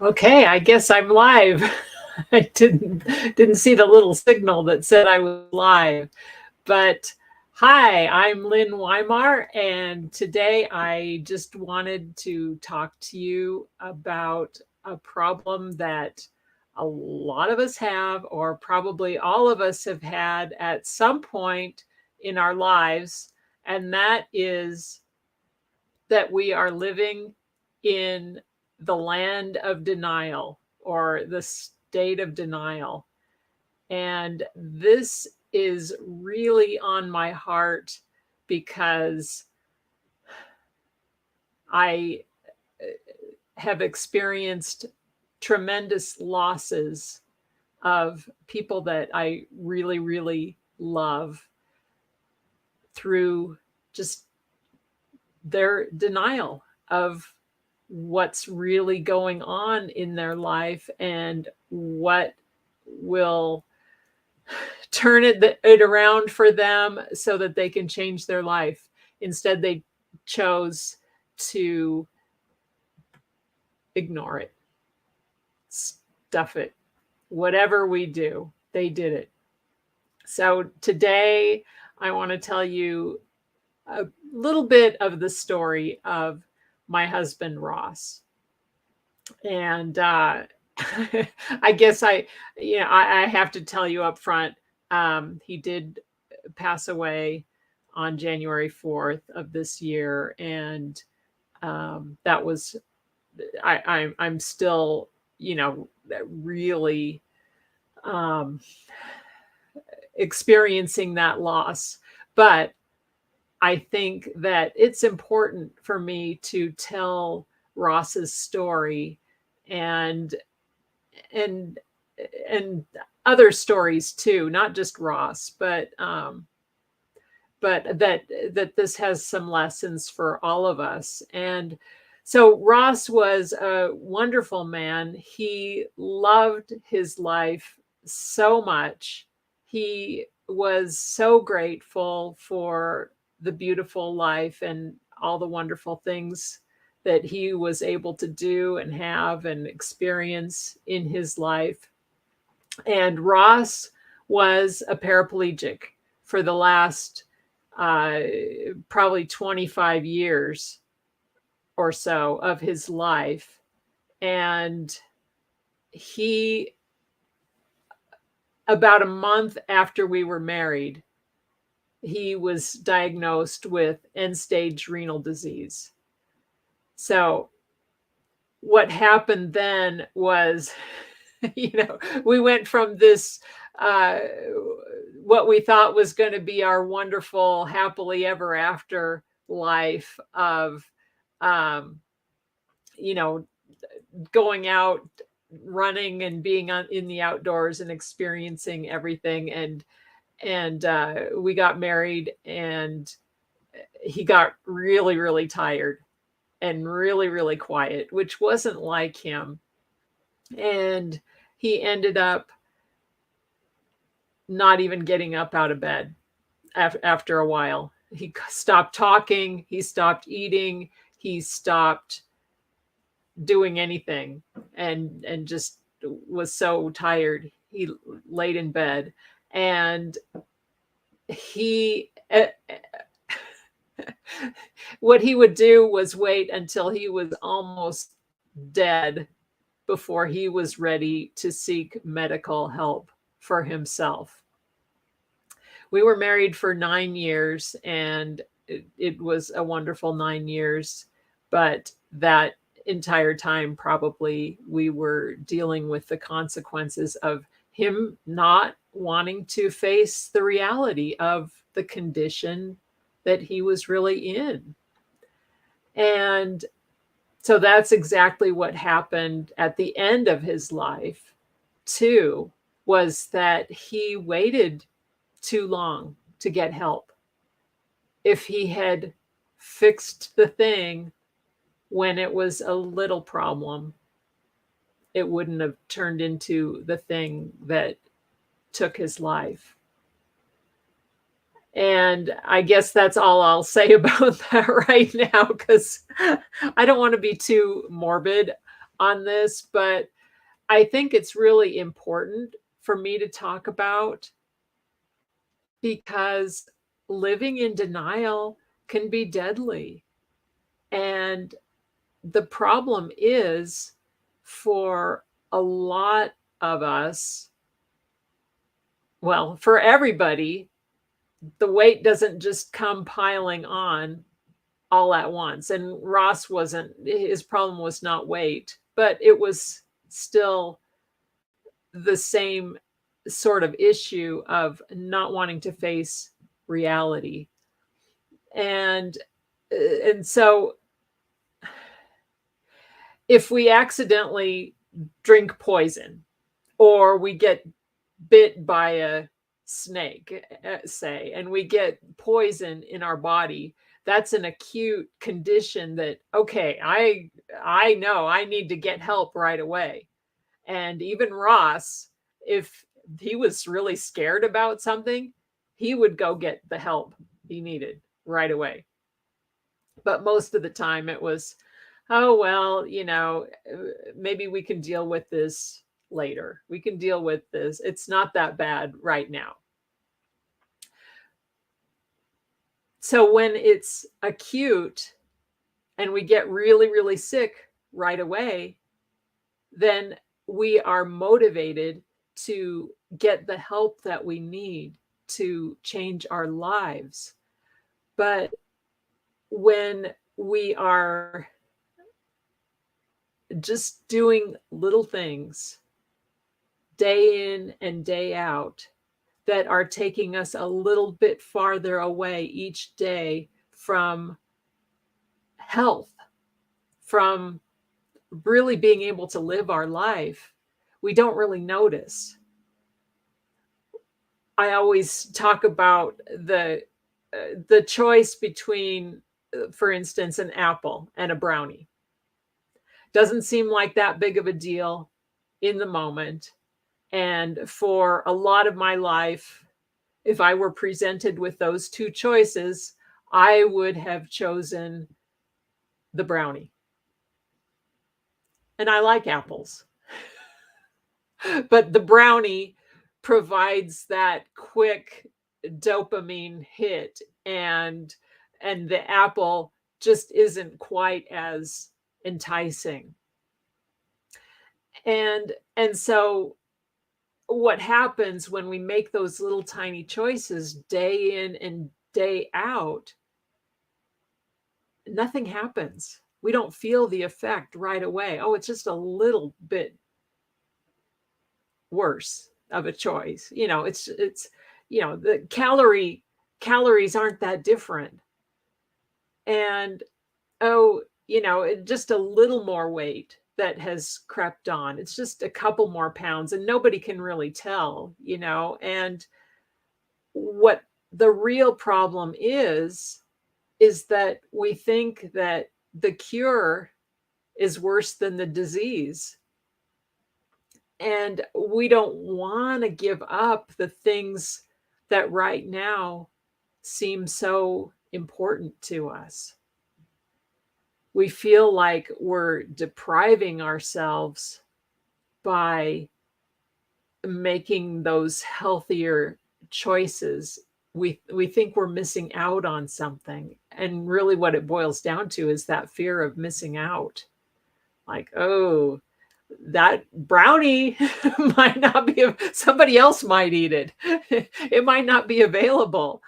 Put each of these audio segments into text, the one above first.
Okay, I guess I'm live. I didn't see the little signal that said I was live. But hi, I'm Lynn Weimar, and today I just wanted to talk to you about a problem that a lot of us have, or probably all of us have had at some point in our lives, and that is that we are living in the land of denial or the state of denial. And this is really on my heart because I have experienced tremendous losses of people that I really, really love through just their denial of what's really going on in their life and what will turn it around for them so that they can change their life. Instead, they chose to ignore it, stuff it. Whatever we do, they did it. So today, I want to tell you a little bit of the story of my husband, Ross. And I guess I have to tell you up front, he did pass away on January 4th of this year. And that was, I'm still, really um, experiencing that loss. But I think that it's important for me to tell Ross's story and and and other stories too, not just Ross, but that this has some lessons for all of us. And so Ross was a wonderful man. He loved his life so much. He was so grateful for the beautiful life and all the wonderful things that he was able to do and have and experience in his life. And Ross was a paraplegic for the last uh, probably 25 years or so of his life. And he, about a month after we were married, he was diagnosed with end stage renal disease. So, what happened then was, we went from this, uh, what we thought was going to be our wonderful, happily ever after life of, um, you know, going out, running and being in the outdoors and experiencing everything. And we got married, and he got really, really tired and really, really quiet, which wasn't like him. And he ended up not even getting up out of bed after a while. He stopped talking, he stopped eating, he stopped doing anything, and just was so tired. He laid in bed, and he what he would do was wait until he was almost dead before he was ready to seek medical help for himself. We were married for 9 years, and it was a wonderful 9 years. But that entire time, probably we were dealing with the consequences of him not wanting to face the reality of the condition that he was really in. And so that's exactly what happened at the end of his life, too, was that he waited too long to get help. If he had fixed the thing when it was a little problem, it wouldn't have turned into the thing that took his life. And I guess that's all I'll say about that right now, because I don't want to be too morbid. on this, but I think it's really important for me to talk about because living in denial can be deadly. And the problem is for a lot of us, well, for everybody, the weight doesn't just come piling on all at once. And Ross wasn't, his problem was not weight, but it was still the same sort of issue of not wanting to face reality. And so if we accidentally drink poison or we get bit by a snake, say, and we get poison in our body, that's an acute condition that, okay, I know I need to get help right away. And even Ross, if he was really scared about something, he would go get the help he needed right away. But most of the time it was, oh, well, maybe we can deal with this later. We can deal with this. It's not that bad right now. So when it's acute and we get really, really sick right away, then we are motivated to get the help that we need to change our lives. But when we are just doing little things day in and day out that are taking us a little bit farther away each day from health, from really being able to live our life, we don't really notice. I always talk about the choice between, for instance, an apple and a brownie. Doesn't seem like that big of a deal in the moment. And for a lot of my life, if I were presented with those two choices, I would have chosen the brownie. And I like apples. But the brownie provides that quick dopamine hit, and the apple just isn't quite as enticing. And so what happens when we make those little tiny choices day in and day out, nothing happens. We don't feel the effect right away. Oh, it's just a little bit worse of a choice. It's the calories aren't that different. And just a little more weight that has crept on. It's just a couple more pounds and nobody can really tell. And what the real problem is that we think that the cure is worse than the disease. And we don't want to give up the things that right now seem so important to us. We feel like we're depriving ourselves by making those healthier choices. We think we're missing out on something. And really what it boils down to is that fear of missing out. Like, oh, that brownie might not be, somebody else might eat it. It might not be available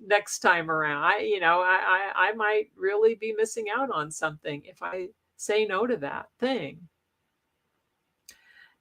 next time around. I might really be missing out on something if I say no to that thing.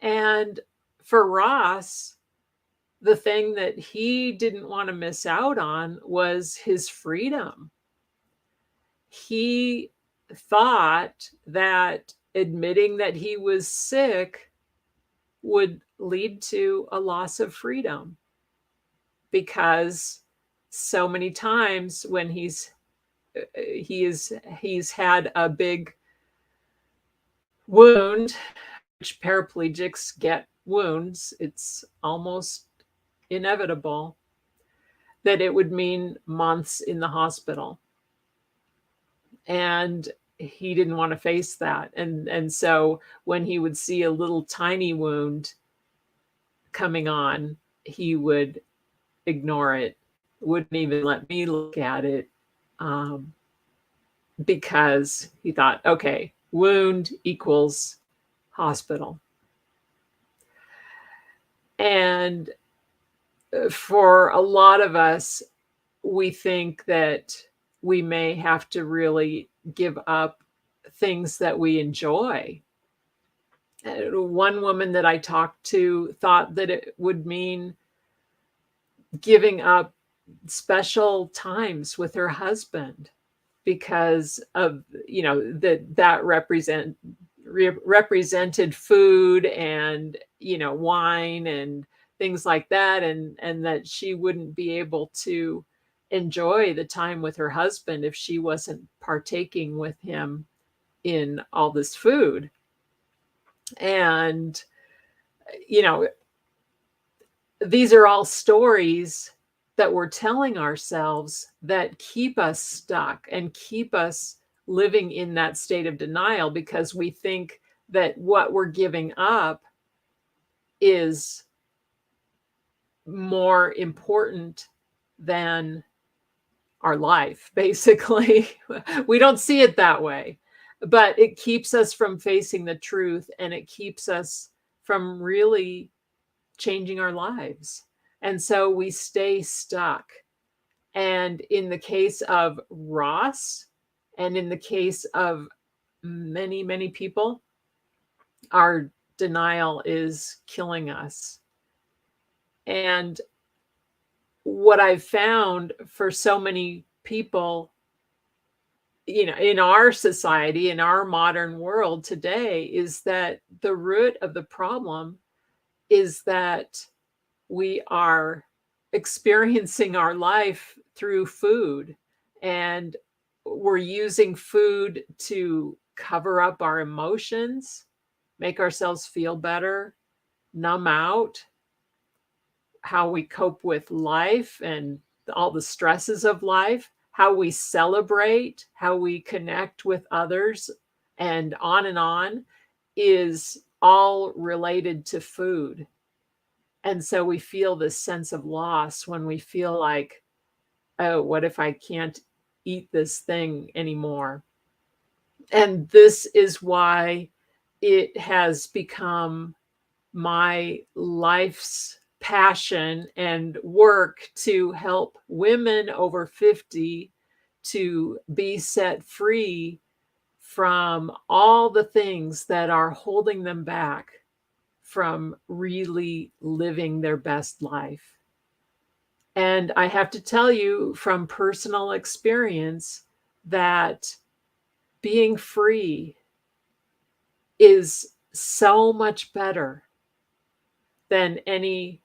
And for Ross, the thing that he didn't want to miss out on was his freedom. He thought that admitting that he was sick would lead to a loss of freedom, because so many times when he's had a big wound, which paraplegics get wounds, it's almost inevitable that it would mean months in the hospital. And he didn't want to face that. And so when he would see a little tiny wound coming on, he would ignore it, wouldn't even let me look at it, um, because he thought, okay, wound equals hospital. And for a lot of us, we think that we may have to really give up things that we enjoy. One woman that I talked to thought that it would mean giving up special times with her husband because of, that represented food and, wine and things like that, and that she wouldn't be able to enjoy the time with her husband if she wasn't partaking with him in all this food. And, you know, these are all stories that we're telling ourselves that keep us stuck and keep us living in that state of denial because we think that what we're giving up is more important than our life, basically. We don't see it that way, but it keeps us from facing the truth, and it keeps us from really changing our lives. And so we stay stuck. And in the case of Ross, and in the case of many, many people, our denial is killing us. And what I've found for so many people, in our society, in our modern world today, is that the root of the problem is that we are experiencing our life through food, and we're using food to cover up our emotions, make ourselves feel better, numb out how we cope with life and all the stresses of life, how we celebrate, how we connect with others, and on is all related to food. And so we feel this sense of loss when we feel like, oh, what if I can't eat this thing anymore? And this is why it has become my life's passion and work to help women over 50 to be set free from all the things that are holding them back from really living their best life. And I have to tell you from personal experience that being free is so much better than any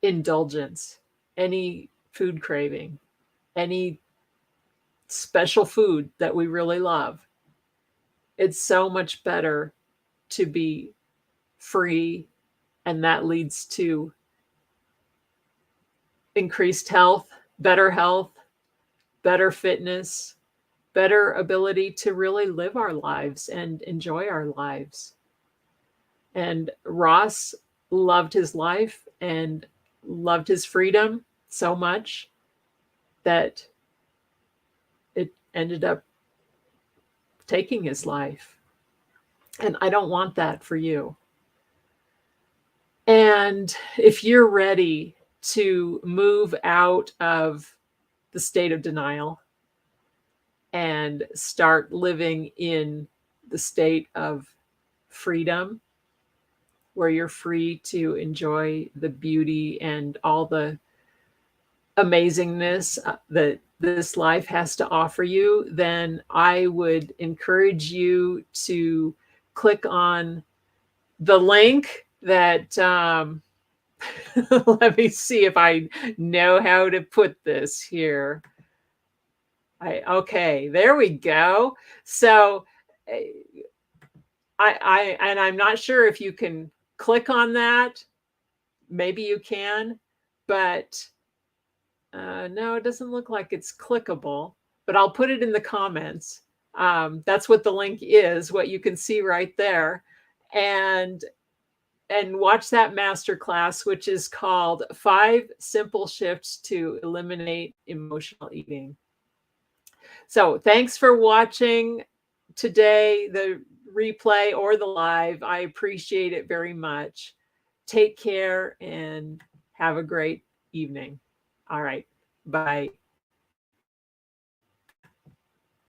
indulgence, any food craving, any special food that we really love. It's so much better to be free, and that leads to increased health, better fitness, better ability to really live our lives and enjoy our lives. And Ross loved his life and loved his freedom so much that it ended up taking his life. And I don't want that for you. And if you're ready to move out of the state of denial and start living in the state of freedom, where you're free to enjoy the beauty and all the amazingness that this life has to offer you, then I would encourage you to click on the link that, let me see if I know how to put this here. Okay, there we go. So I'm not sure if you can click on that. Maybe you can, but no, it doesn't look like it's clickable, but I'll put it in the comments. That's what the link is, what you can see right there. And watch that masterclass, which is called 5 Simple Shifts to Eliminate Emotional Eating. So thanks for watching today, the replay or the live. I appreciate it very much. Take care and have a great evening. All right. Bye.